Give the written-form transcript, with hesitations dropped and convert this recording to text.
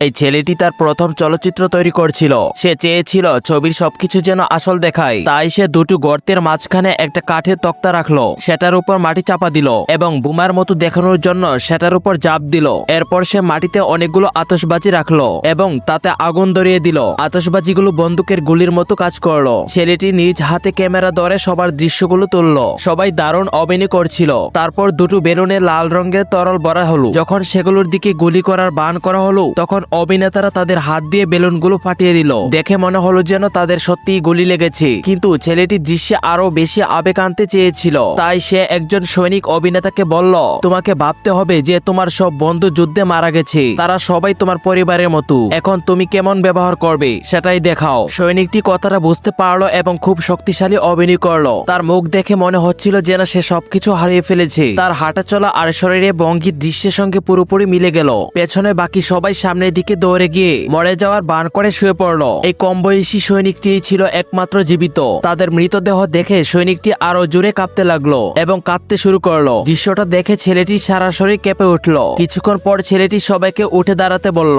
এই ছেলেটি তার প্রথম চলচ্চিত্র তৈরি করছিল। সে চেয়েছিল ছবির সবকিছু যেন আসল দেখায়, তাই সে দুটো গর্তের মাঝখানে একটা কাঠের তক্তা রাখলো, সেটার উপর মাটি চাপা দিল এবং বোমার মতো দেখানোর জন্য সেটার উপর জাপ দিল। এরপর সে মাটিতে অনেকগুলো আতশবাজি রাখলো এবং তাতে আগুন ধরিয়ে দিল। আতশবাজিগুলো বন্দুকের গুলির মতো কাজ করলো। ছেলেটি নিজ হাতে ক্যামেরা ধরে সবার দৃশ্যগুলো তুললো। সবাই দারুণ অভিনয় করছিল। তারপর দুটো বেলুনে লাল রঙের তরল ভরা হলো। যখন সেগুলোর দিকে গুলি করার বান করা হলো, তখন অভিনেতারা তাদের হাত দিয়ে বেলুনগুলো ফাটিয়ে দিল। দেখে মনে হলো যেন তাদের সত্যিই গুলি লেগেছে। কিন্তু ছেলেটি দৃশ্যে আরো বেশি আবেগ আনতে চেয়েছিল, তাই সে একজন সৈনিক অভিনেতাকে বলল, তোমাকে ভাবতে হবে যে তোমার সব বন্ধু যুদ্ধে মারা গেছে, তারা সবাই তোমার পরিবারের মতো। এখন তুমি কেমন ব্যবহার করবে সেটাই দেখাও। সৈনিকটি কথাটা বুঝতে পারলো এবং খুব শক্তিশালী অভিনয় করলো। তার মুখ দেখে মনে হচ্ছিল যেন সে সবকিছু হারিয়ে ফেলেছে। তার হাঁটা চলা আর শরীরে ভঙ্গির দৃশ্যের সঙ্গে পুরোপুরি মিলে গেল। পেছনে বাকি সবাই সামনের দিকে দৌড়ে গিয়ে মরে যাওয়ার বান করে শুয়ে পড়লো। এই কম বয়সী সৈনিকটি ছিল একমাত্র জীবিত। তাদের মৃতদেহ দেখে সৈনিকটি আরো জোরে কাঁপতে লাগলো এবং কাঁদতে শুরু করলো। দৃশ্যটা দেখে ছেলেটি সারা শরীর কেঁপে উঠলো। কিছুক্ষণ পর ছেলেটি সবাইকে উঠে দাঁড়াতে বলল।